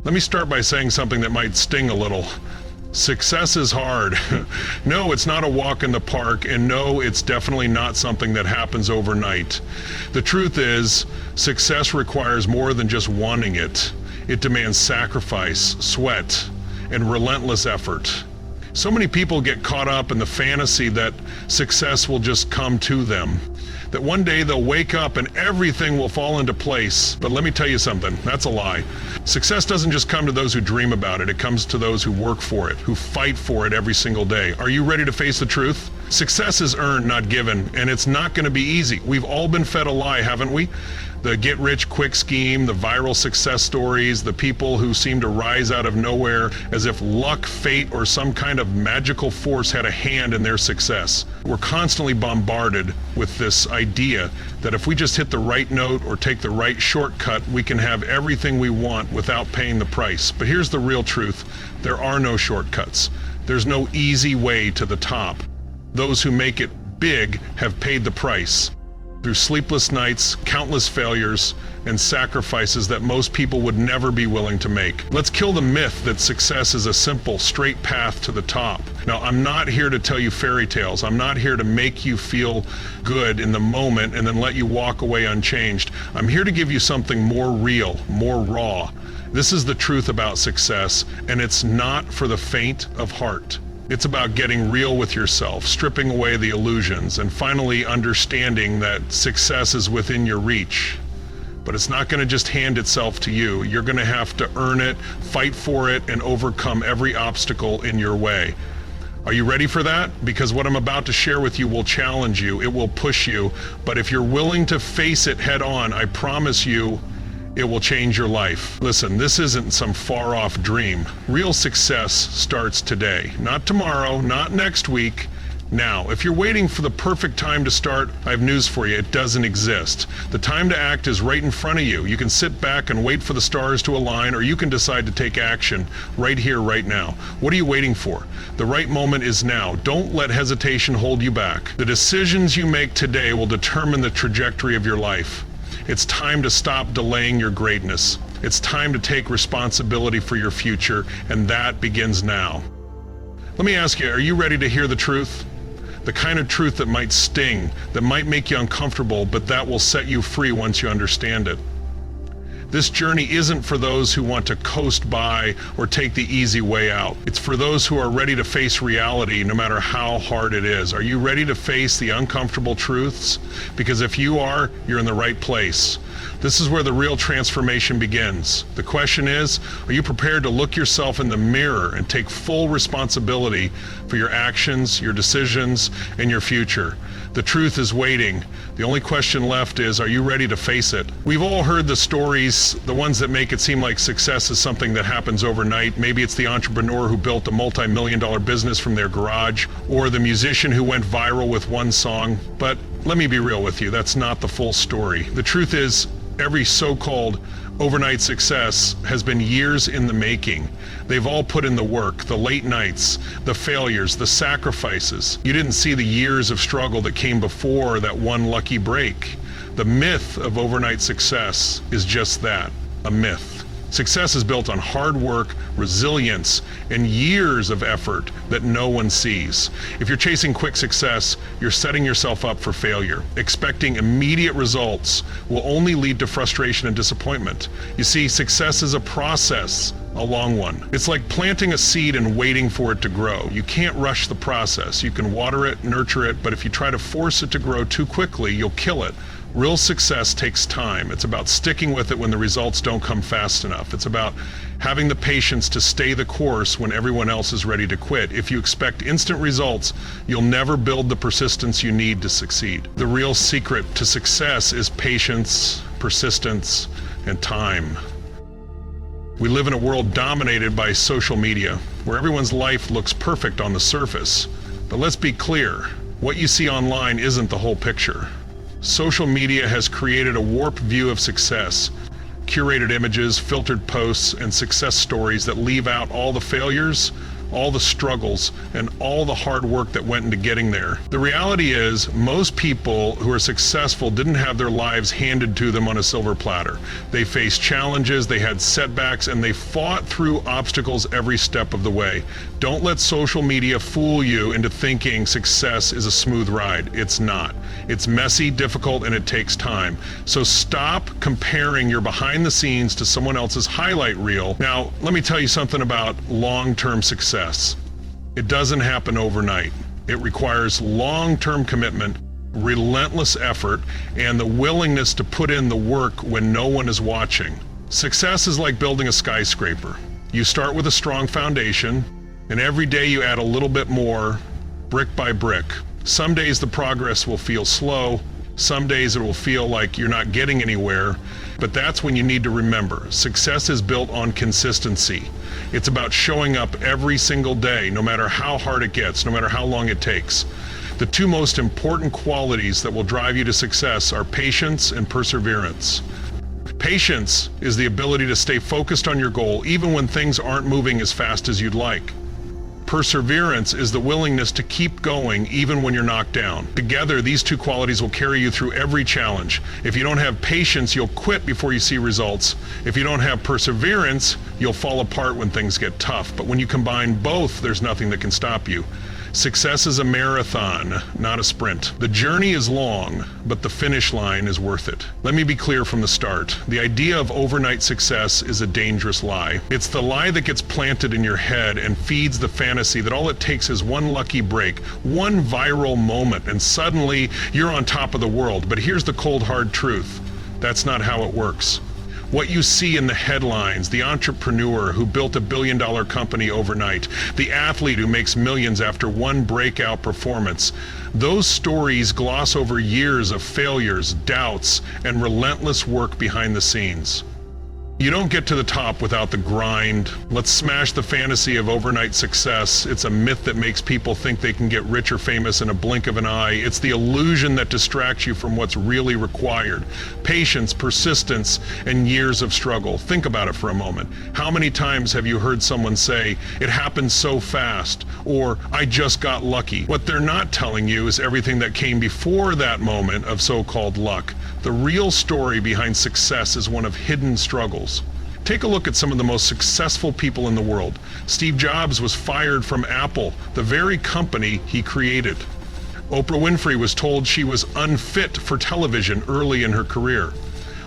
Let me start by saying something that might sting a little. Success is hard. No, it's not a walk in the park, and no, it's definitely not something that happens overnight. The truth is, success requires more than just wanting it. It demands sacrifice, sweat, and relentless effort. So many people get caught up in the fantasy that success will just come to them, that one day they'll wake up and everything will fall into place. But let me tell you something, that's a lie. Success doesn't just come to those who dream about it, it comes to those who work for it, who fight for it every single day. Are you ready to face the truth? Success is earned, not given, and it's not going to be easy. We've all been fed a lie, haven't we? The get-rich-quick scheme, the viral success stories, the people who seem to rise out of nowhere as if luck, fate, or some kind of magical force had a hand in their success. We're constantly bombarded with this idea that if we just hit the right note or take the right shortcut, we can have everything we want without paying the price. But here's the real truth. There are no shortcuts. There's no easy way to the top. Those who make it big have paid the price through sleepless nights, countless failures, and sacrifices that most people would never be willing to make. Let's kill the myth that success is a simple, straight path to the top. Now, I'm not here to tell you fairy tales. I'm not here to make you feel good in the moment and then let you walk away unchanged. I'm here to give you something more real, more raw. This is the truth about success, and it's not for the faint of heart. It's about getting real with yourself, stripping away the illusions, and finally understanding that success is within your reach. But it's not going to just hand itself to you. You're going to have to earn it, fight for it, and overcome every obstacle in your way. Are you ready for that? Because what I'm about to share with you will challenge you, it will push you, but if you're willing to face it head on, I promise you, it will change your life. Listen, this isn't some far-off dream. Real success starts today. Not tomorrow, not next week. Now, if you're waiting for the perfect time to start, I have news for you. It doesn't exist. The time to act is right in front of you. You can sit back and wait for the stars to align, or you can decide to take action right here, right now. What are you waiting for? The right moment is now. Don't let hesitation hold you back. The decisions you make today will determine the trajectory of your life. It's time to stop delaying your greatness. It's time to take responsibility for your future, and that begins now. Let me ask you, are you ready to hear the truth? The kind of truth that might sting, that might make you uncomfortable, but that will set you free once you understand it. This journey isn't for those who want to coast by or take the easy way out. It's for those who are ready to face reality no matter how hard it is. Are you ready to face the uncomfortable truths? Because if you are, you're in the right place. This is where the real transformation begins. The question is, are you prepared to look yourself in the mirror and take full responsibility for your actions, your decisions, and your future? The truth is waiting. The only question left is, are you ready to face it? We've all heard the stories, the ones that make it seem like success is something that happens overnight. Maybe it's the entrepreneur who built a multi-million-dollar business from their garage, or the musician who went viral with one song. But let me be real with you, that's not the full story. The truth is, every so-called overnight success has been years in the making. They've all put in the work, the late nights, the failures, the sacrifices. You didn't see the years of struggle that came before that one lucky break. The myth of overnight success is just that, a myth. Success is built on hard work, resilience, and years of effort that no one sees. If you're chasing quick success, you're setting yourself up for failure. Expecting immediate results will only lead to frustration and disappointment. You see, success is a process, a long one. It's like planting a seed and waiting for it to grow. You can't rush the process. You can water it, nurture it, but if you try to force it to grow too quickly, you'll kill it. Real success takes time. It's about sticking with it when the results don't come fast enough. It's about having the patience to stay the course when everyone else is ready to quit. If you expect instant results, you'll never build the persistence you need to succeed. The real secret to success is patience, persistence, and time. We live in a world dominated by social media, where everyone's life looks perfect on the surface. But let's be clear, what you see online isn't the whole picture. Social media has created a warped view of success, curated images, filtered posts, and success stories that leave out all the failures, all the struggles, and all the hard work that went into getting there. The reality is, most people who are successful didn't have their lives handed to them on a silver platter. They faced challenges, they had setbacks, and they fought through obstacles every step of the way. Don't let social media fool you into thinking success is a smooth ride. It's not. It's messy, difficult, and it takes time. So stop comparing your behind the scenes to someone else's highlight reel. Now, let me tell you something about long-term success. It doesn't happen overnight. It requires long-term commitment, relentless effort, and the willingness to put in the work when no one is watching. Success is like building a skyscraper. You start with a strong foundation, and every day you add a little bit more, brick by brick. Some days the progress will feel slow, some days it will feel like you're not getting anywhere, but that's when you need to remember, success is built on consistency. It's about showing up every single day, no matter how hard it gets, no matter how long it takes. The two most important qualities that will drive you to success are patience and perseverance. Patience is the ability to stay focused on your goal even when things aren't moving as fast as you'd like. Perseverance is the willingness to keep going even when you're knocked down. Together, these two qualities will carry you through every challenge. If you don't have patience, you'll quit before you see results. If you don't have perseverance, you'll fall apart when things get tough. But when you combine both, there's nothing that can stop you. Success is a marathon, not a sprint. The journey is long, but the finish line is worth it. Let me be clear from the start. The idea of overnight success is a dangerous lie. It's the lie that gets planted in your head and feeds the fantasy that all it takes is one lucky break, one viral moment, and suddenly you're on top of the world. But here's the cold, hard truth. That's not how it works. What you see in the headlines, the entrepreneur who built $1 billion company overnight, the athlete who makes millions after one breakout performance, those stories gloss over years of failures, doubts, and relentless work behind the scenes. You don't get to the top without the grind. Let's smash the fantasy of overnight success. It's a myth that makes people think they can get rich or famous in a blink of an eye. It's the illusion that distracts you from what's really required. Patience, persistence, and years of struggle. Think about it for a moment. How many times have you heard someone say, "It happened so fast," or "I just got lucky"? What they're not telling you is everything that came before that moment of so-called luck. The real story behind success is one of hidden struggles. Take a look at some of the most successful people in the world. Steve Jobs was fired from Apple, the very company he created. Oprah Winfrey was told she was unfit for television early in her career.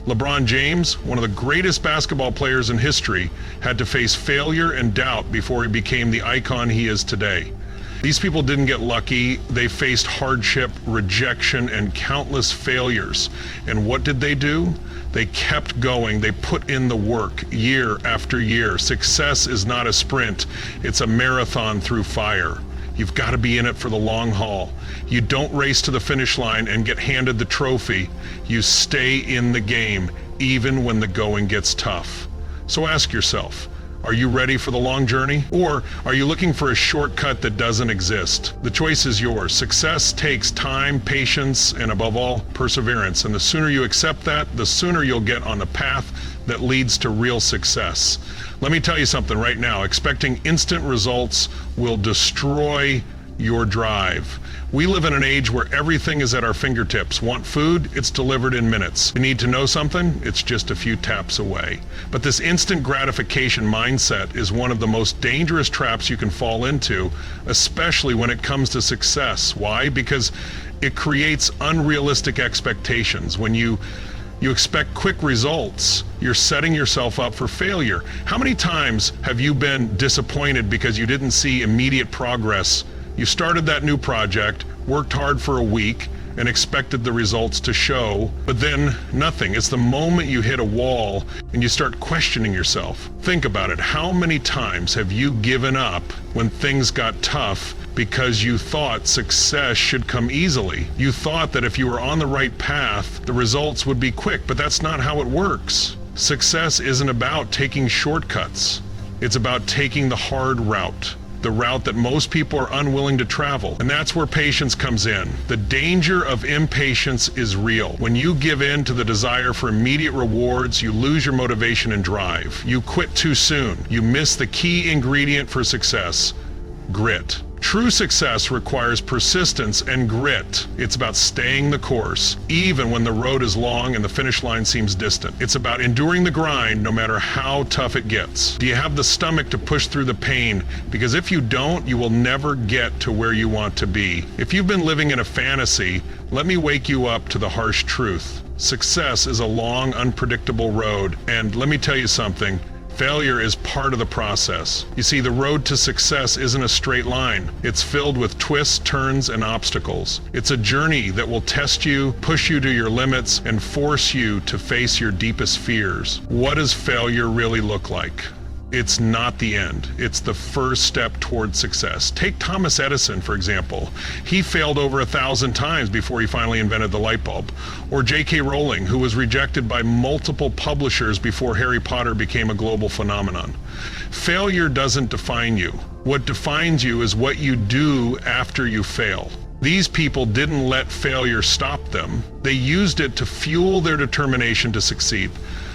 LeBron James, one of the greatest basketball players in history, had to face failure and doubt before he became the icon he is today. These people didn't get lucky. They faced hardship, rejection, and countless failures. And what did they do? They kept going. They put in the work year after year. Success is not a sprint. It's a marathon through fire. You've got to be in it for the long haul. You don't race to the finish line and get handed the trophy. You stay in the game, even when the going gets tough. So ask yourself, are you ready for the long journey? Or are you looking for a shortcut that doesn't exist? The choice is yours. Success takes time, patience, and above all, perseverance. And the sooner you accept that, the sooner you'll get on the path that leads to real success. Let me tell you something right now. Expecting instant results will destroy your drive. We live in an age where everything is at our fingertips. Want food? It's delivered in minutes. You need to know something? It's just a few taps away. But this instant gratification mindset is one of the most dangerous traps you can fall into, especially when it comes to success. Why? Because it creates unrealistic expectations. When you expect quick results, you're setting yourself up for failure. How many times have you been disappointed because you didn't see immediate progress? You started that new project, worked hard for a week, and expected the results to show, but then nothing. It's the moment you hit a wall and you start questioning yourself. Think about it. How many times have you given up when things got tough because you thought success should come easily? You thought that if you were on the right path, the results would be quick, but that's not how it works. Success isn't about taking shortcuts. It's about taking the hard route. The route that most people are unwilling to travel. And that's where patience comes in. The danger of impatience is real. When you give in to the desire for immediate rewards, you lose your motivation and drive. You quit too soon. You miss the key ingredient for success: Grit. True success requires persistence and grit. It's about staying the course, even when the road is long and the finish line seems distant. It's about enduring the grind no matter how tough it gets. Do you have the stomach to push through the pain? Because if you don't, you will never get to where you want to be. If you've been living in a fantasy, let me wake you up to the harsh truth. Success is a long, unpredictable road, and let me tell you something. Failure is part of the process. You see, the road to success isn't a straight line. It's filled with twists, turns, and obstacles. It's a journey that will test you, push you to your limits, and force you to face your deepest fears. What does failure really look like? It's not the end. It's the first step toward success. Take Thomas Edison, for example. He failed over 1,000 times before he finally invented the light bulb. Or J.K. Rowling, who was rejected by multiple publishers before Harry Potter became a global phenomenon. Failure doesn't define you. What defines you is what you do after you fail. These people didn't let failure stop them. They used it to fuel their determination to succeed.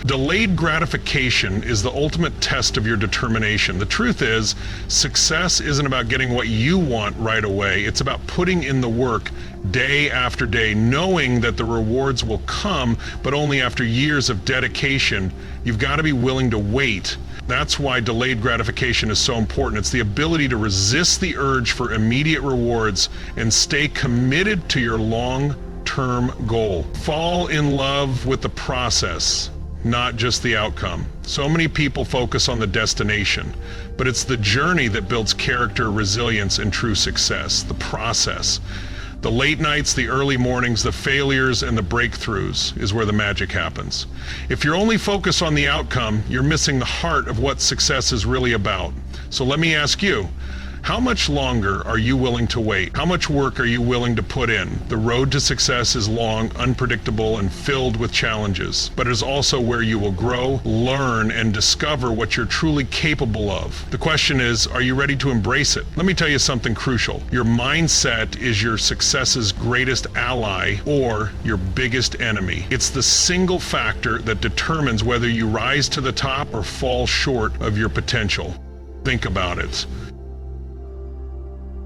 Delayed gratification is the ultimate test of your determination. The truth is, success isn't about getting what you want right away. It's about putting in the work day after day, knowing that the rewards will come, but only after years of dedication. You've got to be willing to wait. That's why delayed gratification is so important. It's the ability to resist the urge for immediate rewards and stay committed to your long-term goal. Fall in love with the process, not just the outcome. So many people focus on the destination, but it's the journey that builds character, resilience, and true success. The process. The late nights, the early mornings, the failures, and the breakthroughs is where the magic happens. If you're only focused on the outcome, you're missing the heart of what success is really about. So let me ask you, how much longer are you willing to wait? How much work are you willing to put in? The road to success is long, unpredictable, and filled with challenges, but it is also where you will grow, learn, and discover what you're truly capable of. The question is, are you ready to embrace it? Let me tell you something crucial. Your mindset is your success's greatest ally or your biggest enemy. It's the single factor that determines whether you rise to the top or fall short of your potential. Think about it.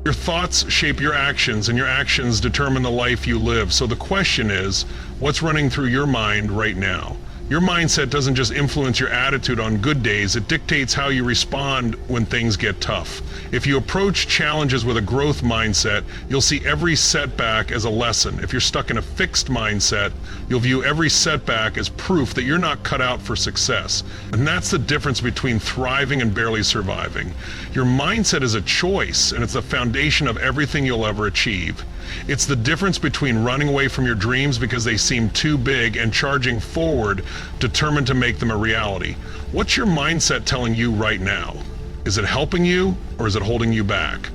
Your thoughts shape your actions, and your actions determine the life you live. So the question is, what's running through your mind right now? Your mindset doesn't just influence your attitude on good days, it dictates how you respond when things get tough. If you approach challenges with a growth mindset, you'll see every setback as a lesson. If you're stuck in a fixed mindset, you'll view every setback as proof that you're not cut out for success. And that's the difference between thriving and barely surviving. Your mindset is a choice, and it's the foundation of everything you'll ever achieve. It's the difference between running away from your dreams because they seem too big and charging forward, determined to make them a reality. What's your mindset telling you right now? Is it helping you or is it holding you back?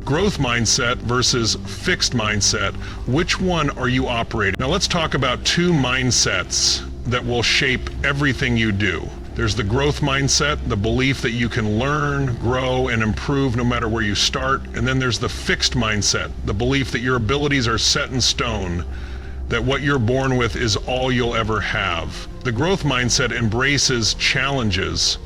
Growth mindset versus fixed mindset. Which one are you operating? Now let's talk about two mindsets that will shape everything you do. There's the growth mindset, the belief that you can learn, grow, and improve no matter where you start. And then there's the fixed mindset, the belief that your abilities are set in stone, that what you're born with is all you'll ever have. The growth mindset embraces challenges.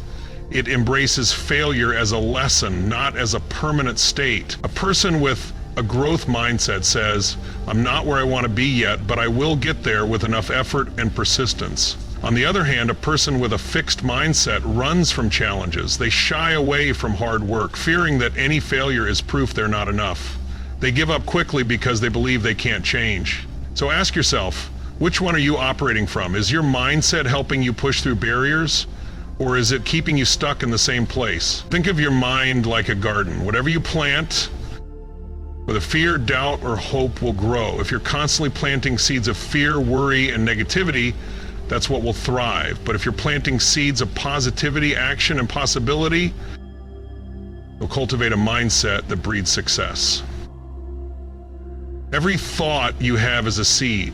It embraces failure as a lesson, not as a permanent state. A person with a growth mindset says, I'm not where I want to be yet, but I will get there with enough effort and persistence. On the other hand, a person with a fixed mindset runs from challenges. They shy away from hard work, fearing that any failure is proof they're not enough. They give up quickly because they believe they can't change. So ask yourself, which one are you operating from? Is your mindset helping you push through barriers, or is it keeping you stuck in the same place? Think of your mind like a garden. Whatever you plant, whether fear, doubt, or hope, will grow. If you're constantly planting seeds of fear, worry, and negativity, that's what will thrive. But if you're planting seeds of positivity, action, and possibility, you'll cultivate a mindset that breeds success. Every thought you have is a seed.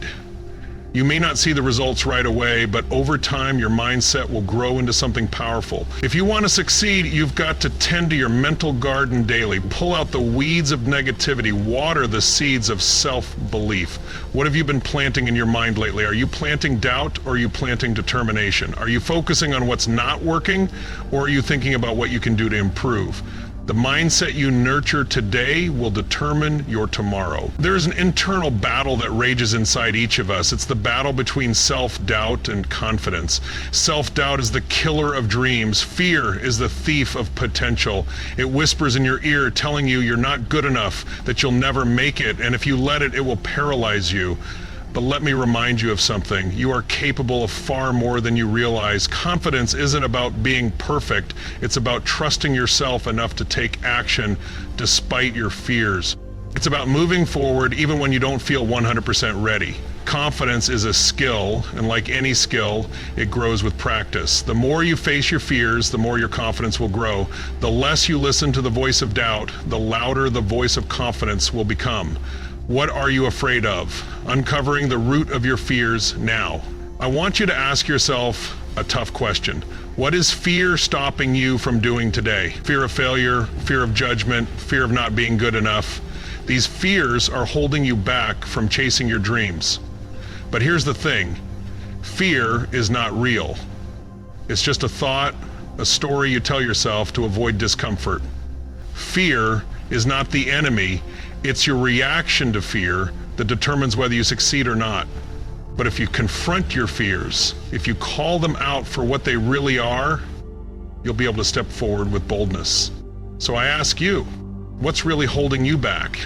You may not see the results right away, but over time your mindset will grow into something powerful. If you want to succeed, you've got to tend to your mental garden daily. Pull out the weeds of negativity, water the seeds of self-belief. What have you been planting in your mind lately? Are you planting doubt or are you planting determination? Are you focusing on what's not working or are you thinking about what you can do to improve? The mindset you nurture today will determine your tomorrow. There is an internal battle that rages inside each of us. It's the battle between self-doubt and confidence. Self-doubt is the killer of dreams. Fear is the thief of potential. It whispers in your ear telling you you're not good enough, that you'll never make it, and if you let it, it will paralyze you. But let me remind you of something. You are capable of far more than you realize. Confidence isn't about being perfect. It's about trusting yourself enough to take action despite your fears. It's about moving forward even when you don't feel 100% ready. Confidence is a skill, and like any skill, it grows with practice. The more you face your fears, the more your confidence will grow. The less you listen to the voice of doubt, the louder the voice of confidence will become. What are you afraid of? Uncovering the root of your fears now. I want you to ask yourself a tough question. What is fear stopping you from doing today? Fear of failure, fear of judgment, fear of not being good enough. These fears are holding you back from chasing your dreams. But here's the thing, fear is not real. It's just a thought, a story you tell yourself to avoid discomfort. Fear is not the enemy. It's your reaction to fear that determines whether you succeed or not. But if you confront your fears, if you call them out for what they really are, you'll be able to step forward with boldness. So I ask you, what's really holding you back?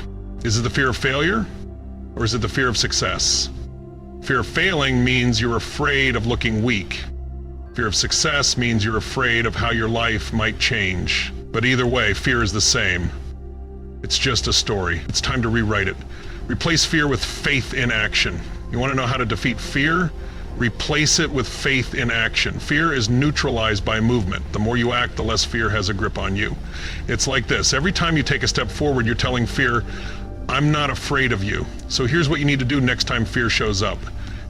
Is it the fear of failure, or is it the fear of success? Fear of failing means you're afraid of looking weak. Fear of success means you're afraid of how your life might change. But either way, fear is the same. It's just a story. It's time to rewrite it. Replace fear with faith in action. You want to know how to defeat fear? Replace it with faith in action. Fear is neutralized by movement. The more you act, the less fear has a grip on you. It's like this. Every time you take a step forward, you're telling fear, I'm not afraid of you. So here's what you need to do next time fear shows up.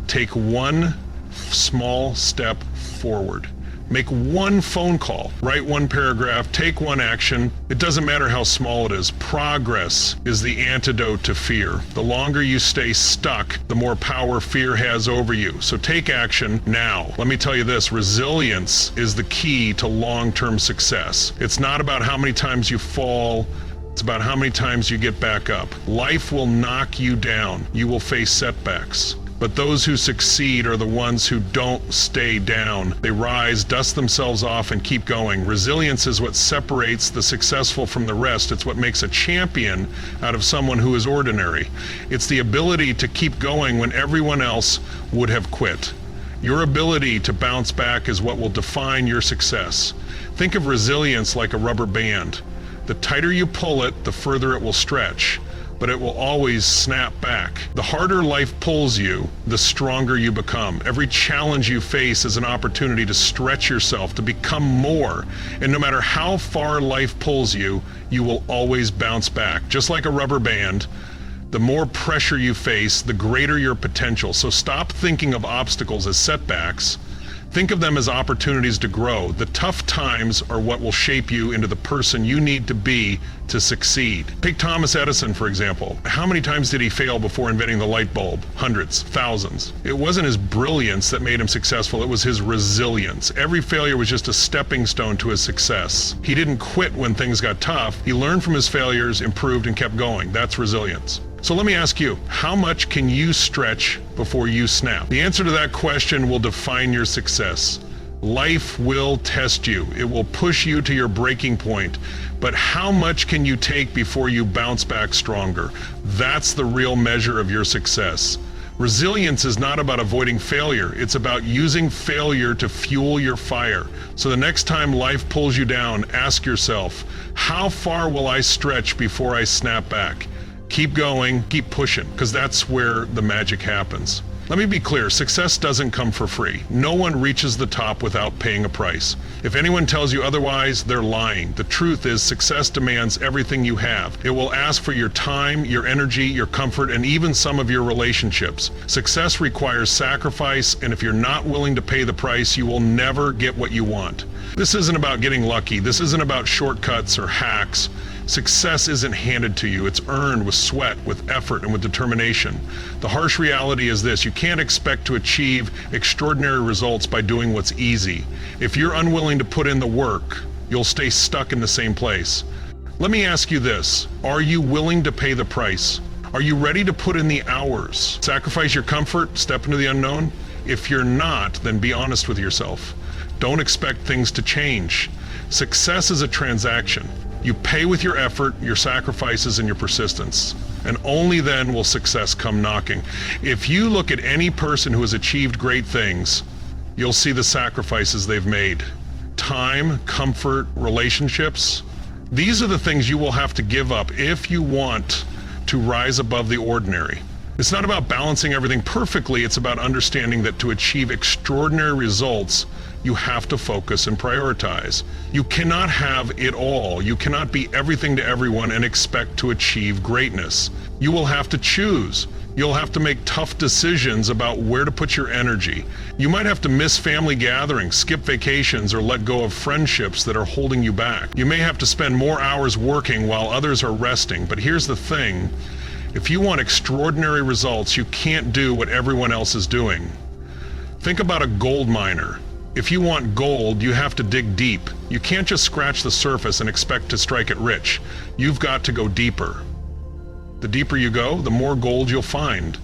Take one small step forward. Make one phone call, write one paragraph, take one action. It doesn't matter how small it is. Progress is the antidote to fear. The longer you stay stuck, the more power fear has over you. So take action now. Let me tell you this, resilience is the key to long-term success. It's not about how many times you fall, it's about how many times you get back up. Life will knock you down. You will face setbacks. But those who succeed are the ones who don't stay down. They rise, dust themselves off, and keep going. Resilience is what separates the successful from the rest. It's what makes a champion out of someone who is ordinary. It's the ability to keep going when everyone else would have quit. Your ability to bounce back is what will define your success. Think of resilience like a rubber band. The tighter you pull it, the further it will stretch, but it will always snap back. The harder life pulls you, the stronger you become. Every challenge you face is an opportunity to stretch yourself, to become more. And no matter how far life pulls you, you will always bounce back. Just like a rubber band, the more pressure you face, the greater your potential. So stop thinking of obstacles as setbacks. Think of them as opportunities to grow. The tough times are what will shape you into the person you need to be to succeed. Take Thomas Edison, for example. How many times did he fail before inventing the light bulb? Hundreds, thousands. It wasn't his brilliance that made him successful, it was his resilience. Every failure was just a stepping stone to his success. He didn't quit when things got tough. He learned from his failures, improved, and kept going. That's resilience. So let me ask you, how much can you stretch before you snap? The answer to that question will define your success. Life will test you. It will push you to your breaking point. But how much can you take before you bounce back stronger? That's the real measure of your success. Resilience is not about avoiding failure. It's about using failure to fuel your fire. So the next time life pulls you down, ask yourself, how far will I stretch before I snap back? Keep going, keep pushing, because that's where the magic happens. Let me be clear, success doesn't come for free. No one reaches the top without paying a price. If anyone tells you otherwise, they're lying. The truth is, success demands everything you have. It will ask for your time, your energy, your comfort, and even some of your relationships. Success requires sacrifice, and if you're not willing to pay the price, you will never get what you want. This isn't about getting lucky. This isn't about shortcuts or hacks. Success isn't handed to you. It's earned with sweat, with effort, and with determination. The harsh reality is this: you can't expect to achieve extraordinary results by doing what's easy. If you're unwilling to put in the work, you'll stay stuck in the same place. Let me ask you this. Are you willing to pay the price? Are you ready to put in the hours? Sacrifice your comfort, step into the unknown? If you're not, then be honest with yourself. Don't expect things to change. Success is a transaction. You pay with your effort, your sacrifices, and your persistence. And only then will success come knocking. If you look at any person who has achieved great things, you'll see the sacrifices they've made. Time, comfort, relationships. These are the things you will have to give up if you want to rise above the ordinary. It's not about balancing everything perfectly, it's about understanding that to achieve extraordinary results, you have to focus and prioritize. You cannot have it all. You cannot be everything to everyone and expect to achieve greatness. You will have to choose. You'll have to make tough decisions about where to put your energy. You might have to miss family gatherings, skip vacations, or let go of friendships that are holding you back. You may have to spend more hours working while others are resting. But here's the thing. If you want extraordinary results, you can't do what everyone else is doing. Think about a gold miner. If you want gold, you have to dig deep. You can't just scratch the surface and expect to strike it rich. You've got to go deeper. The deeper you go, the more gold you'll find.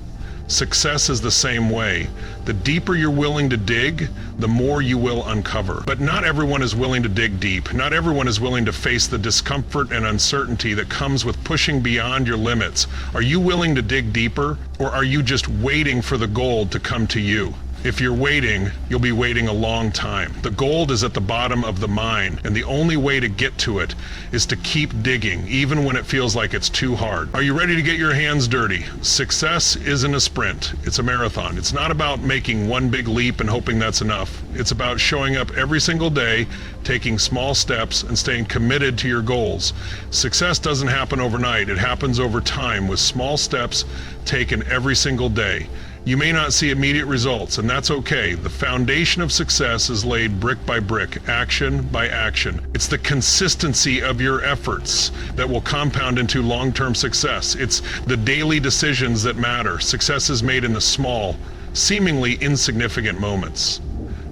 Success is the same way. The deeper you're willing to dig, the more you will uncover. But not everyone is willing to dig deep. Not everyone is willing to face the discomfort and uncertainty that comes with pushing beyond your limits. Are you willing to dig deeper, or are you just waiting for the gold to come to you? If you're waiting, you'll be waiting a long time. The gold is at the bottom of the mine, and the only way to get to it is to keep digging, even when it feels like it's too hard. Are you ready to get your hands dirty? Success isn't a sprint, it's a marathon. It's not about making one big leap and hoping that's enough. It's about showing up every single day, taking small steps, and staying committed to your goals. Success doesn't happen overnight, it happens over time with small steps taken every single day. You may not see immediate results, and that's okay. The foundation of success is laid brick by brick, action by action. It's the consistency of your efforts that will compound into long-term success. It's the daily decisions that matter. Success is made in the small, seemingly insignificant moments.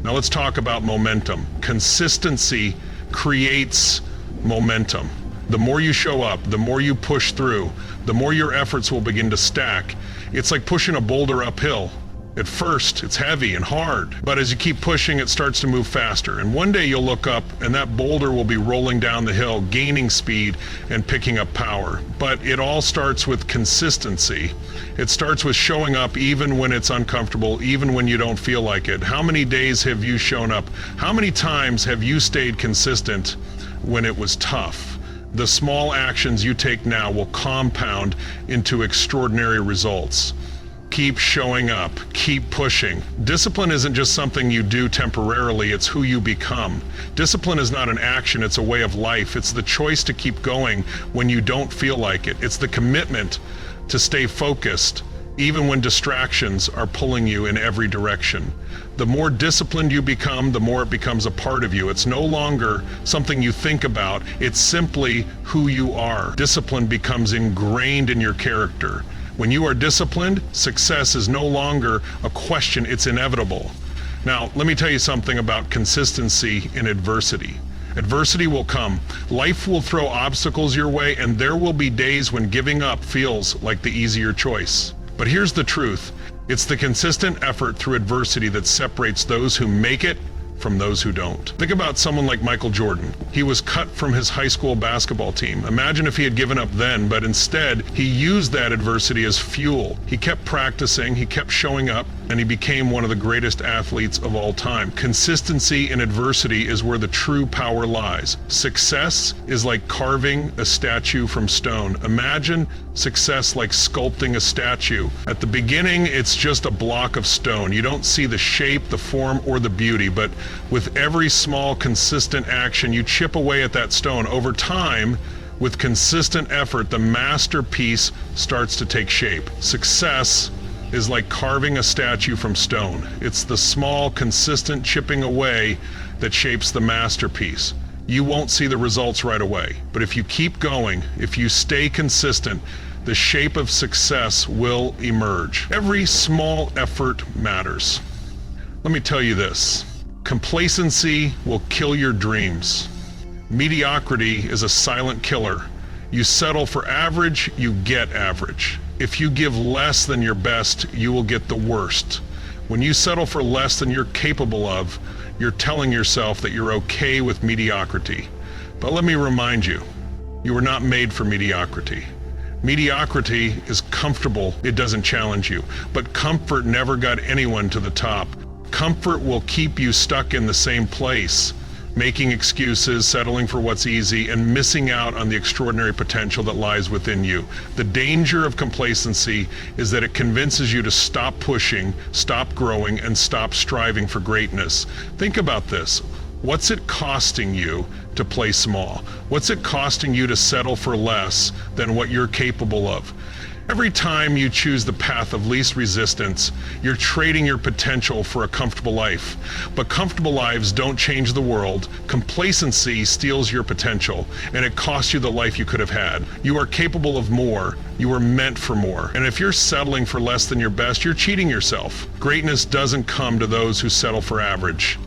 Now let's talk about momentum. Consistency creates momentum. The more you show up, the more you push through, the more your efforts will begin to stack. It's like pushing a boulder uphill. At first, it's heavy and hard, but as you keep pushing, it starts to move faster. And one day you'll look up and that boulder will be rolling down the hill, gaining speed and picking up power. But it all starts with consistency. It starts with showing up even when it's uncomfortable, even when you don't feel like it. How many days have you shown up? How many times have you stayed consistent when it was tough? The small actions you take now will compound into extraordinary results. Keep showing up, keep pushing. Discipline isn't just something you do temporarily, it's who you become. Discipline is not an action, it's a way of life. It's the choice to keep going when you don't feel like it. It's the commitment to stay focused, even when distractions are pulling you in every direction. The more disciplined you become, the more it becomes a part of you. It's no longer something you think about, it's simply who you are. Discipline becomes ingrained in your character. When you are disciplined, success is no longer a question, it's inevitable. Now, let me tell you something about consistency in adversity. Adversity will come. Life will throw obstacles your way, and there will be days when giving up feels like the easier choice. But here's the truth. It's the consistent effort through adversity that separates those who make it from those who don't. Think about someone like Michael Jordan. He was cut from his high school basketball team. Imagine if he had given up then, but instead he used that adversity as fuel. He kept practicing, he kept showing up, and he became one of the greatest athletes of all time. Consistency in adversity is where the true power lies. Success is like carving a statue from stone. Imagine success like sculpting a statue. At the beginning, it's just a block of stone. You don't see the shape, the form, or the beauty, but with every small, consistent action, you chip away at that stone. Over time, with consistent effort, the masterpiece starts to take shape. Success is like carving a statue from stone. It's the small, consistent chipping away that shapes the masterpiece. You won't see the results right away, but if you keep going, if you stay consistent, the shape of success will emerge. Every small effort matters. Let me tell you this. Complacency will kill your dreams. Mediocrity is a silent killer. You settle for average, you get average. If you give less than your best, you will get the worst. When you settle for less than you're capable of, you're telling yourself that you're okay with mediocrity. But let me remind you, you were not made for mediocrity. Mediocrity is comfortable, it doesn't challenge you. But comfort never got anyone to the top. Comfort will keep you stuck in the same place, making excuses, settling for what's easy, and missing out on the extraordinary potential that lies within you. The danger of complacency is that it convinces you to stop pushing, stop growing, and stop striving for greatness. Think about this. What's it costing you to play small? What's it costing you to settle for less than what you're capable of? Every time you choose the path of least resistance, you're trading your potential for a comfortable life. But comfortable lives don't change the world. Complacency steals your potential, and it costs you the life you could have had. You are capable of more. You were meant for more. And if you're settling for less than your best, you're cheating yourself. Greatness doesn't come to those who settle for average.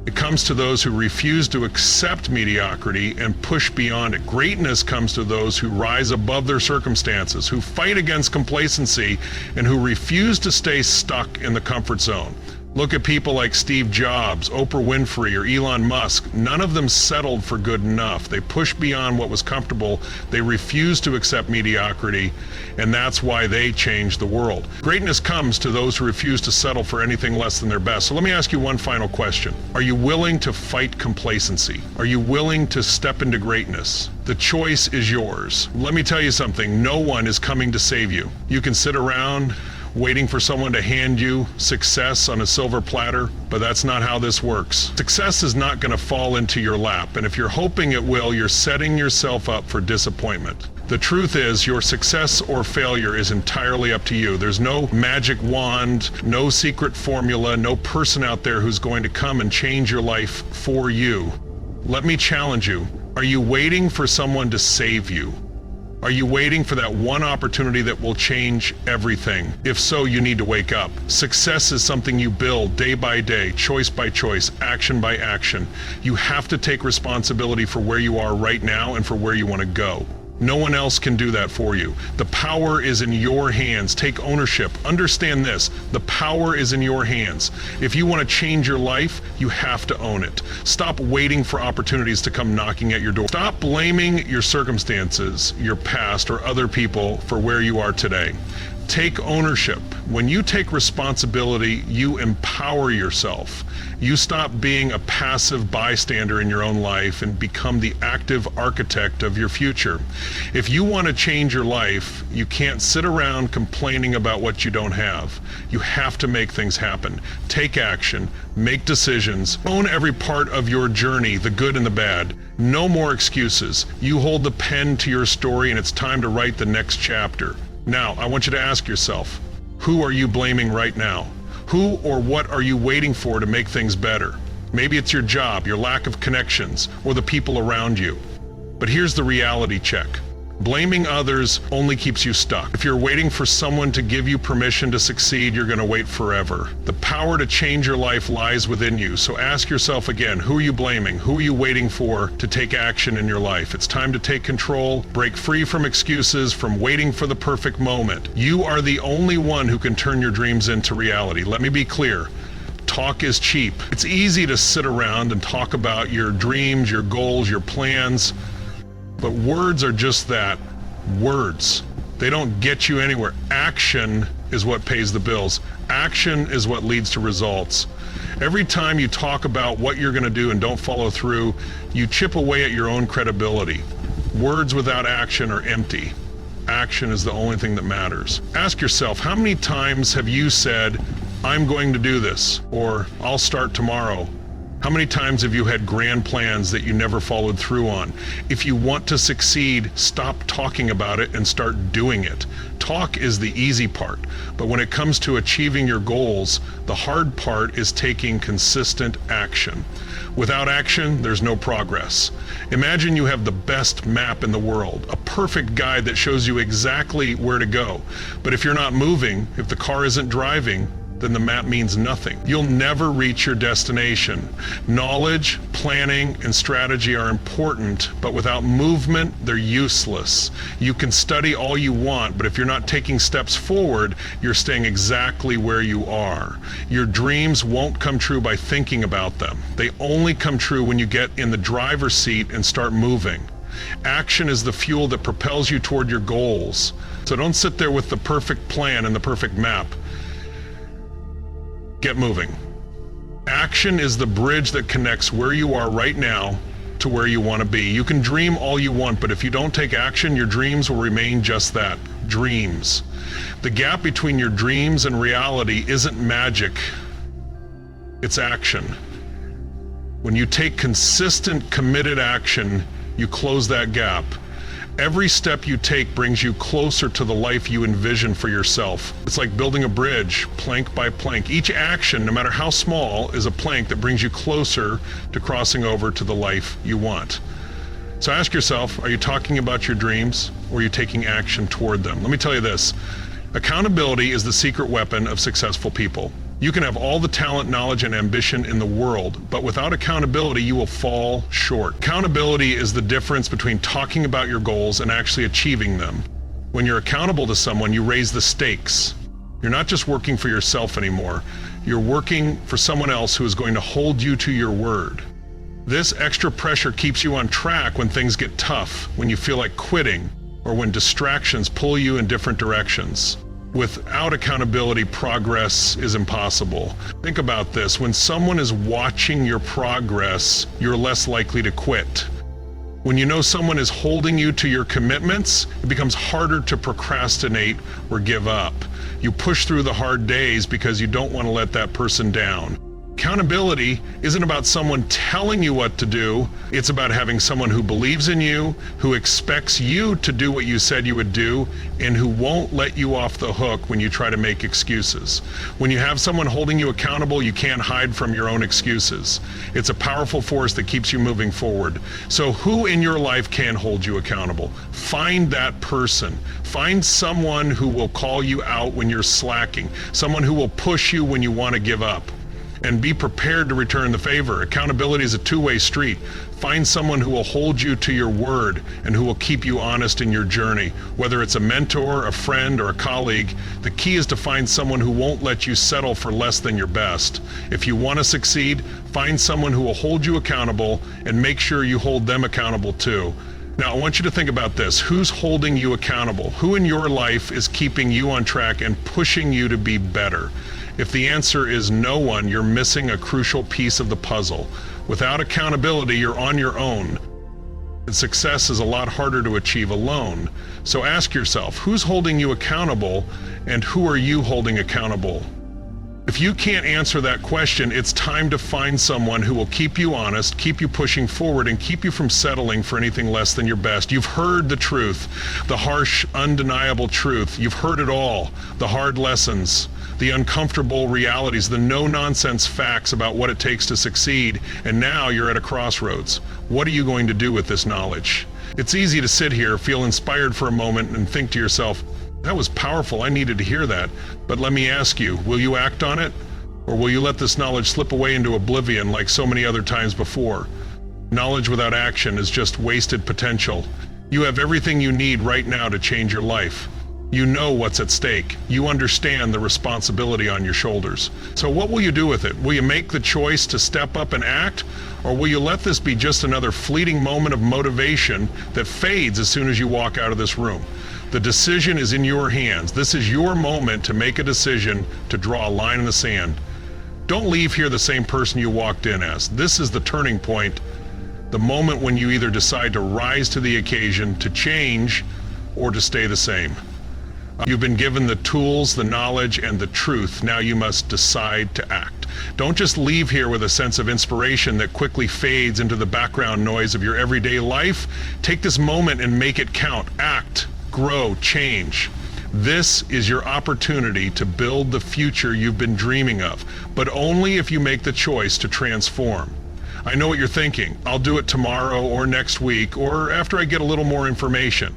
It comes to those who refuse to accept mediocrity and push beyond it. Greatness comes to those who rise above their circumstances, who fight against complacency, and who refuse to stay stuck in the comfort zone. Look at people like Steve Jobs, Oprah Winfrey, or Elon Musk. None of them settled for good enough. They pushed beyond what was comfortable. They refused to accept mediocrity, and that's why they changed the world. Greatness comes to those who refuse to settle for anything less than their best. So let me ask you one final question. Are you willing to fight complacency? Are you willing to step into greatness? The choice is yours. Let me tell you something. No one is coming to save you. You can sit around waiting for someone to hand you success on a silver platter, but that's not how this works. Success is not going to fall into your lap, and if you're hoping it will, you're setting yourself up for disappointment. The truth is, your success or failure is entirely up to you. There's no magic wand, no secret formula, no person out there who's going to come and change your life for you. Let me challenge you. Are you waiting for someone to save you? Are you waiting for that one opportunity that will change everything? If so, you need to wake up. Success is something you build day by day, choice by choice, action by action. You have to take responsibility for where you are right now and for where you want to go. No one else can do that for you. The power is in your hands. Take ownership. Understand this. The power is in your hands. If you want to change your life, you have to own it. Stop waiting for opportunities to come knocking at your door. Stop blaming your circumstances, your past, or other people for where you are today. Take ownership. When you take responsibility, you empower yourself. You stop being a passive bystander in your own life and become the active architect of your future. If you want to change your life, you can't sit around complaining about what you don't have. You have to make things happen. Take action, make decisions, own every part of your journey, the good and the bad. No more excuses. You hold the pen to your story, and it's time to write the next chapter. Now, I want you to ask yourself, who are you blaming right now? Who or what are you waiting for to make things better? Maybe it's your job, your lack of connections, or the people around you. But here's the reality check. Blaming others only keeps you stuck. If you're waiting for someone to give you permission to succeed, you're going to wait forever. The power to change your life lies within you. So ask yourself again, who are you blaming? Who are you waiting for to take action in your life? It's time to take control, break free from excuses, from waiting for the perfect moment. You are the only one who can turn your dreams into reality. Let me be clear. Talk is cheap. It's easy to sit around and talk about your dreams, your goals, your plans. But words are just that, words. They don't get you anywhere. Action is what pays the bills. Action is what leads to results. Every time you talk about what you're going to do and don't follow through, you chip away at your own credibility. Words without action are empty. Action is the only thing that matters. Ask yourself, how many times have you said, I'm going to do this, or I'll start tomorrow? How many times have you had grand plans that you never followed through on? If you want to succeed, stop talking about it and start doing it. Talk is the easy part, but when it comes to achieving your goals, the hard part is taking consistent action. Without action, there's no progress. Imagine you have the best map in the world, a perfect guide that shows you exactly where to go. But if you're not moving, if the car isn't driving, then the map means nothing. You'll never reach your destination. Knowledge, planning, and strategy are important, but without movement, they're useless. You can study all you want, but if you're not taking steps forward, you're staying exactly where you are. Your dreams won't come true by thinking about them. They only come true when you get in the driver's seat and start moving. Action is the fuel that propels you toward your goals. So don't sit there with the perfect plan and the perfect map. Get moving. Action is the bridge that connects where you are right now to where you want to be. You can dream all you want, but if you don't take action, your dreams will remain just that, dreams. The gap between your dreams and reality isn't magic, it's action. When you take consistent, committed action, you close that gap. Every step you take brings you closer to the life you envision for yourself. It's like building a bridge, plank by plank. Each action, no matter how small, is a plank that brings you closer to crossing over to the life you want. So ask yourself, are you talking about your dreams, or are you taking action toward them? Let me tell you this. Accountability is the secret weapon of successful people. You can have all the talent, knowledge, and ambition in the world, but without accountability, you will fall short. Accountability is the difference between talking about your goals and actually achieving them. When you're accountable to someone, you raise the stakes. You're not just working for yourself anymore. You're working for someone else who is going to hold you to your word. This extra pressure keeps you on track when things get tough, when you feel like quitting, or when distractions pull you in different directions. Without accountability, progress is impossible. Think about this. When someone is watching your progress, you're less likely to quit. When you know someone is holding you to your commitments, it becomes harder to procrastinate or give up. You push through the hard days because you don't want to let that person down. Accountability isn't about someone telling you what to do. It's about having someone who believes in you, who expects you to do what you said you would do, and who won't let you off the hook when you try to make excuses. When you have someone holding you accountable, you can't hide from your own excuses. It's a powerful force that keeps you moving forward. So who in your life can hold you accountable? Find that person. Find someone who will call you out when you're slacking, someone who will push you when you want to give up. And be prepared to return the favor. Accountability is a two-way street. Find someone who will hold you to your word and who will keep you honest in your journey. Whether it's a mentor, a friend, or a colleague, the key is to find someone who won't let you settle for less than your best. If you want to succeed, find someone who will hold you accountable and make sure you hold them accountable too. Now, I want you to think about this. Who's holding you accountable? Who in your life is keeping you on track and pushing you to be better? If the answer is no one, you're missing a crucial piece of the puzzle. Without accountability, you're on your own. And success is a lot harder to achieve alone. So ask yourself, who's holding you accountable, and who are you holding accountable? If you can't answer that question, it's time to find someone who will keep you honest, keep you pushing forward, and keep you from settling for anything less than your best. You've heard the truth, the harsh, undeniable truth. You've heard it all, the hard lessons, the uncomfortable realities, the no-nonsense facts about what it takes to succeed, and now you're at a crossroads. What are you going to do with this knowledge? It's easy to sit here, feel inspired for a moment, and think to yourself, that was powerful, I needed to hear that. But let me ask you, will you act on it? Or will you let this knowledge slip away into oblivion like so many other times before? Knowledge without action is just wasted potential. You have everything you need right now to change your life. You know what's at stake. You understand the responsibility on your shoulders. So what will you do with it? Will you make the choice to step up and act? Or will you let this be just another fleeting moment of motivation that fades as soon as you walk out of this room? The decision is in your hands. This is your moment to make a decision, to draw a line in the sand. Don't leave here the same person you walked in as. This is the turning point, the moment when you either decide to rise to the occasion, to change, or to stay the same. You've been given the tools, the knowledge, and the truth. Now you must decide to act. Don't just leave here with a sense of inspiration that quickly fades into the background noise of your everyday life. Take this moment and make it count. Act, grow, change. This is your opportunity to build the future you've been dreaming of, but only if you make the choice to transform. I know what you're thinking. I'll do it tomorrow or next week or after I get a little more information.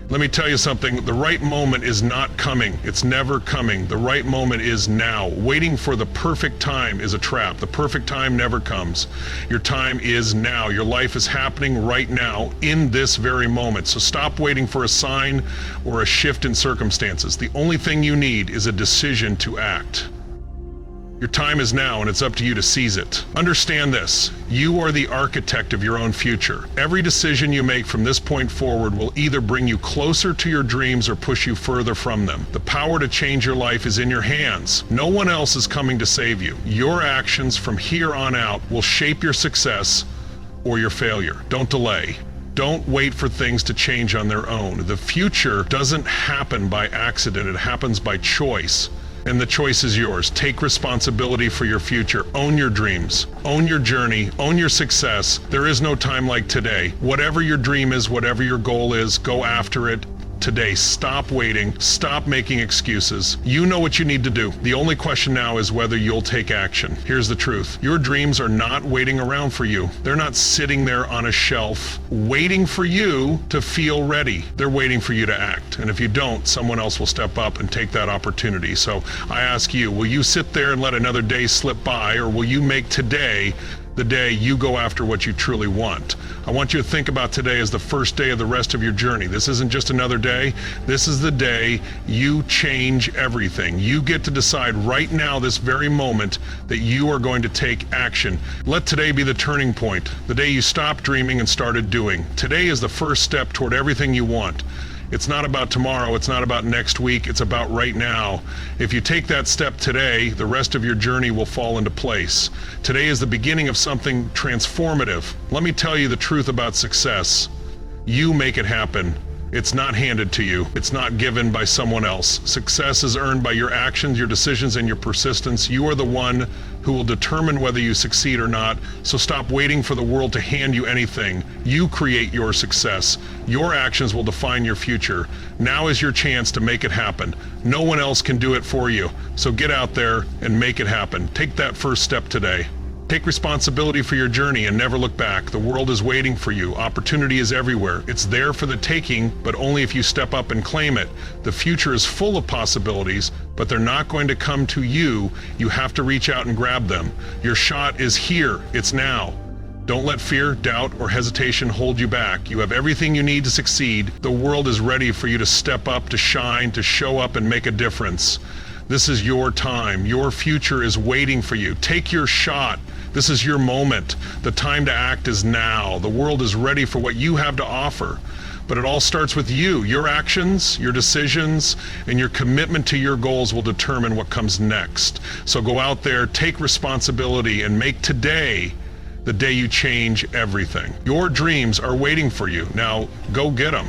Let me tell you something, the right moment is not coming. It's never coming. The right moment is now. Waiting for the perfect time is a trap. The perfect time never comes. Your time is now. Your life is happening right now in this very moment. So stop waiting for a sign or a shift in circumstances. The only thing you need is a decision to act. Your time is now, and it's up to you to seize it. Understand this. You are the architect of your own future. Every decision you make from this point forward will either bring you closer to your dreams or push you further from them. The power to change your life is in your hands. No one else is coming to save you. Your actions from here on out will shape your success or your failure. Don't delay. Don't wait for things to change on their own. The future doesn't happen by accident. It happens by choice. And the choice is yours. Take responsibility for your future. Own your dreams. Own your journey. Own your success. There is no time like today. Whatever your dream is, whatever your goal is, go after it today. Stop waiting. Stop making excuses. You know what you need to do. The only question now is whether you'll take action. Here's the truth. Your dreams are not waiting around for you. They're not sitting there on a shelf waiting for you to feel ready. They're waiting for you to act. And if you don't, someone else will step up and take that opportunity. So I ask you, will you sit there and let another day slip by, or will you make today the day you go after what you truly want? I want you to think about today as the first day of the rest of your journey. This isn't just another day. This is the day you change everything. You get to decide right now, this very moment, that you are going to take action. Let today be the turning point, the day you stopped dreaming and started doing. Today is the first step toward everything you want. It's not about tomorrow, it's not about next week, it's about right now. If you take that step today, the rest of your journey will fall into place. Today is the beginning of something transformative. Let me tell you the truth about success. You make it happen. It's not handed to you. It's not given by someone else. Success is earned by your actions, your decisions, and your persistence. You are the one who will determine whether you succeed or not. So stop waiting for the world to hand you anything. You create your success. Your actions will define your future. Now is your chance to make it happen. No one else can do it for you. So get out there and make it happen. Take that first step today. Take responsibility for your journey and never look back. The world is waiting for you. Opportunity is everywhere. It's there for the taking, but only if you step up and claim it. The future is full of possibilities, but they're not going to come to you. You have to reach out and grab them. Your shot is here. It's now. Don't let fear, doubt, or hesitation hold you back. You have everything you need to succeed. The world is ready for you to step up, to shine, to show up and make a difference. This is your time. Your future is waiting for you. Take your shot. This is your moment. The time to act is now. The world is ready for what you have to offer. But it all starts with you. Your actions, your decisions, and your commitment to your goals will determine what comes next. So go out there, take responsibility, and make today the day you change everything. Your dreams are waiting for you. Now, go get them.